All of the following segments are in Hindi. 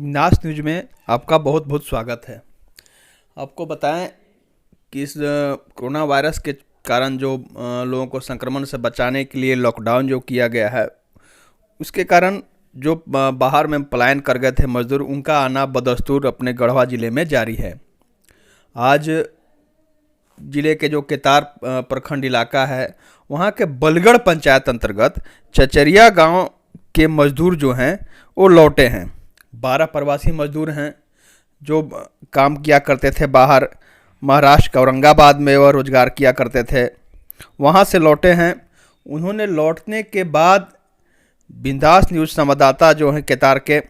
नास न्यूज में आपका बहुत बहुत स्वागत है। आपको बताएं कि इस कोरोना वायरस के कारण जो लोगों को संक्रमण से बचाने के लिए लॉकडाउन जो किया गया है, उसके कारण जो बाहर में पलायन कर गए थे मजदूर, उनका आना बदस्तूर अपने गढ़वा ज़िले में जारी है। आज ज़िले के जो केतार प्रखंड इलाका है, वहाँ के बलगढ़ पंचायत अंतर्गत चचरिया गांव के मजदूर जो हैं वो लौटे हैं। 12 प्रवासी मजदूर हैं जो काम किया करते थे बाहर, महाराष्ट्र के औरंगाबाद में वह रोजगार किया करते थे, वहाँ से लौटे हैं। उन्होंने लौटने के बाद बिंदास न्यूज़ संवाददाता जो हैं केतार के,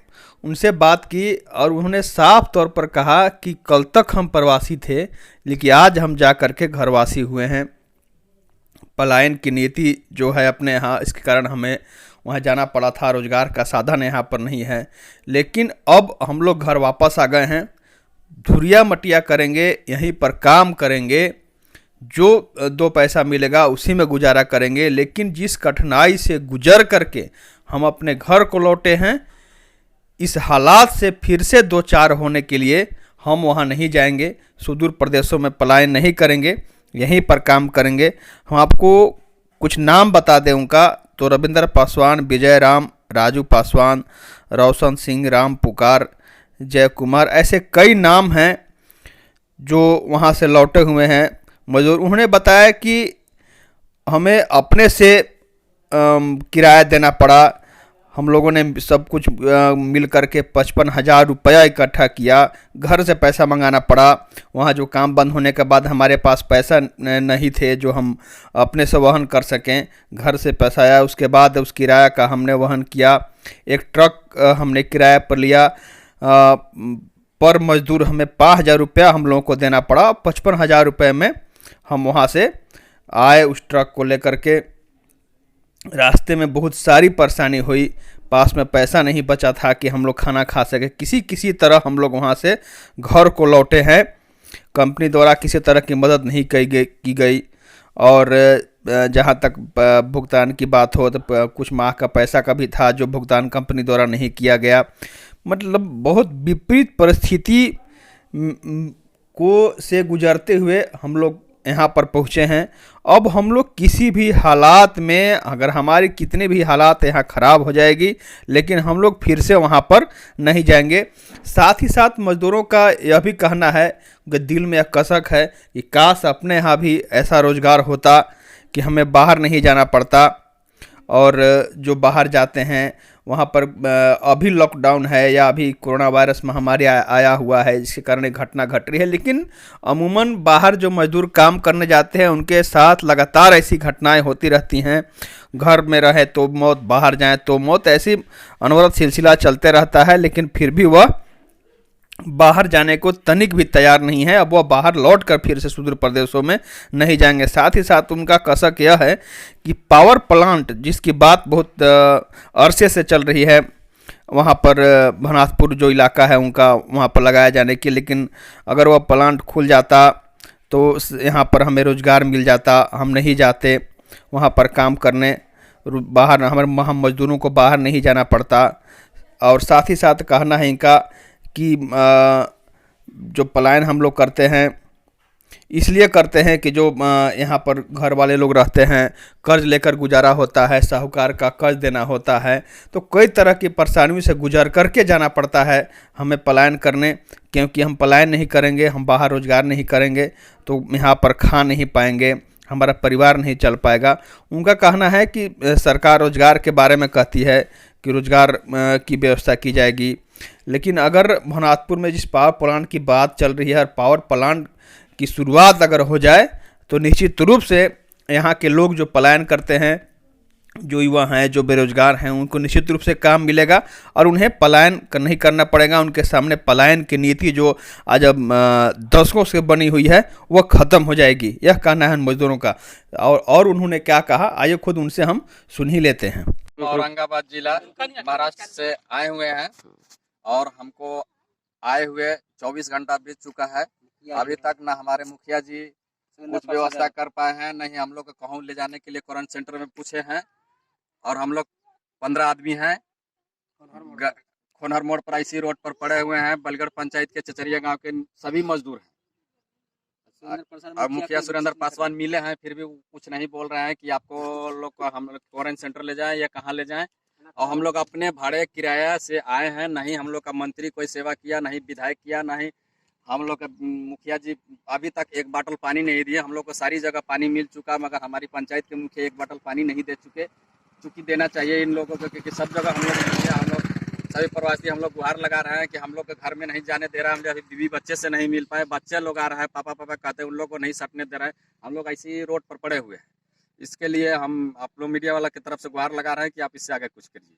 उनसे बात की और उन्होंने साफ तौर पर कहा कि कल तक हम प्रवासी थे, लेकिन आज हम जा कर के घरवासी हुए हैं। पलायन की नीति जो है अपने यहाँ, इसके कारण हमें वहाँ जाना पड़ा था, रोजगार का साधन यहाँ पर नहीं है, लेकिन अब हम लोग घर वापस आ गए हैं। धुरिया मटिया करेंगे, यहीं पर काम करेंगे, जो 2 पैसा मिलेगा उसी में गुजारा करेंगे, लेकिन जिस कठिनाई से गुजर करके हम अपने घर को लौटे हैं, इस हालात से फिर से दो चार होने के लिए हम वहाँ नहीं जाएंगे, सुदूर प्रदेशों में पलायन नहीं करेंगे, यहीं पर काम करेंगे। हम आपको कुछ नाम बता दें उनका, तो रविंद्र पासवान, विजय राम, राजू पासवान, रोशन सिंह, राम पुकार, जय कुमार, ऐसे कई नाम हैं जो वहाँ से लौटे हुए हैं मजदूर। उन्होंने बताया कि हमें अपने से किराया देना पड़ा। हम लोगों ने सब कुछ मिल कर के 55,000 रुपया इकट्ठा किया, घर से पैसा मंगाना पड़ा। वहाँ जो काम बंद होने के बाद हमारे पास पैसा नहीं थे जो हम अपने से वहन कर सकें, घर से पैसा आया, उसके बाद उस किराया का हमने वहन किया। एक ट्रक हमने किराया पर लिया, पर मजदूर हमें 5,000 रुपया हम लोगों को देना पड़ा। 55,000 रुपये में हम वहाँ से आए उस ट्रक को लेकर के। रास्ते में बहुत सारी परेशानी हुई, पास में पैसा नहीं बचा था कि हम लोग खाना खा सके। किसी तरह हम लोग वहाँ से घर को लौटे हैं। कंपनी द्वारा किसी तरह की मदद नहीं की गई और जहाँ तक भुगतान की बात हो तो कुछ माह का पैसा का भी था जो भुगतान कंपनी द्वारा नहीं किया गया। मतलब बहुत विपरीत परिस्थिति को से गुजरते हुए हम लोग यहाँ पर पहुँचे हैं। अब हम लोग किसी भी हालात में, अगर हमारी कितने भी हालात यहाँ ख़राब हो जाएगी, लेकिन हम लोग फिर से वहाँ पर नहीं जाएंगे। साथ ही साथ मज़दूरों का यह भी कहना है कि दिल में एक कसक है कि काश अपने यहाँ भी ऐसा रोज़गार होता कि हमें बाहर नहीं जाना पड़ता। और जो बाहर जाते हैं वहाँ पर अभी लॉकडाउन है या अभी कोरोना वायरस महामारी आया हुआ है, जिसके कारण एक घटना घट रही है, लेकिन अमूमन बाहर जो मजदूर काम करने जाते हैं उनके साथ लगातार ऐसी घटनाएं होती रहती हैं। घर में रहे तो मौत, बाहर जाएं तो मौत, ऐसी अनवरत सिलसिला चलते रहता है, लेकिन फिर भी वह बाहर जाने को तनिक भी तैयार नहीं है। अब वह बाहर लौट कर फिर से सुदूर प्रदेशों में नहीं जाएंगे। साथ ही साथ उनका कसक यह है कि पावर प्लांट, जिसकी बात बहुत अरसे से चल रही है, वहाँ पर भनासपुर जो इलाका है उनका, वहाँ पर लगाया जाने की, लेकिन अगर वह प्लांट खुल जाता तो यहाँ पर हमें रोज़गार मिल जाता। हम नहीं जाते वहाँ पर काम करने, बाहर हम मजदूरों को बाहर नहीं जाना पड़ता। और साथ ही साथ कहना है इनका कि जो पलायन हम लोग करते हैं इसलिए करते हैं कि जो यहाँ पर घर वाले लोग रहते हैं, कर्ज लेकर गुजारा होता है, साहूकार का कर्ज देना होता है, तो कई तरह की परेशानियों से गुजर करके जाना पड़ता है हमें पलायन करने। क्योंकि हम पलायन नहीं करेंगे, हम बाहर रोजगार नहीं करेंगे तो यहाँ पर खा नहीं पाएंगे, हमारा परिवार नहीं चल पाएगा। उनका कहना है कि सरकार रोजगार के बारे में कहती है कि रोजगार की व्यवस्था की जाएगी, लेकिन अगर भनासपुर में जिस पावर प्लांट की बात चल रही है और पावर प्लांट की शुरुआत अगर हो जाए तो निश्चित रूप से यहाँ के लोग जो पलायन करते हैं, जो युवा हैं, जो बेरोजगार हैं, उनको निश्चित रूप से काम मिलेगा और उन्हें पलायन नहीं करना पड़ेगा। उनके सामने पलायन की नीति जो आज अब दशकों से बनी हुई है वह ख़त्म हो जाएगी, यह कहना है मजदूरों का। और उन्होंने क्या कहा, आइए खुद उनसे हम सुन ही लेते हैं। औरंगाबाद जिला महाराष्ट्र से आए हुए हैं और हमको आए हुए 24 घंटा बीत चुका है। अभी तक ना हमारे मुखिया जी कुछ व्यवस्था कर पाए हैं, नहीं हम लोग को कहूँ ले जाने के लिए क्वारंटाइन सेंटर में पूछे हैं। और हम लोग 15 आदमी हैं, खोनहर मोड़ पर इसी रोड पर पड़े हुए हैं। बलगढ़ पंचायत के चचरिया गांव के सभी मजदूर हैं। और मुखिया सुरेंद्र पासवान मिले हैं, फिर भी वो कुछ नहीं बोल रहे हैं कि आपको लोग को हम लोग क्वारंटाइन सेंटर ले जाएं या कहाँ ले जाएं। और हम लोग अपने भाड़े किराया से आए हैं, नहीं हम लोग का मंत्री कोई सेवा किया, नहीं विधायक किया, नहीं हम लोग का मुखिया जी अभी तक एक बाटल पानी नहीं दिए। हम लोग को सारी जगह पानी मिल चुका, मगर हमारी पंचायत के मुखिया एक बाटल पानी नहीं दे चुके। चूँकि देना चाहिए इन लोगों को, क्योंकि सब जगह हम लोग सभी प्रवासी हम लोग गुहार लगा रहे हैं कि हम लोग के घर में नहीं जाने दे रहा है। हम अभी बीवी बच्चे से नहीं मिल पाए, बच्चे लोग आ रहा है पापा पापा कहते हैं, उन लोग को नहीं सटने दे रहे हैं। हम लोग ऐसे ही रोड पर पड़े हुए हैं। इसके लिए हम आप लोग मीडिया वाला की तरफ से गुहार लगा रहे हैं कि आप इससे आगे कुछ करिए।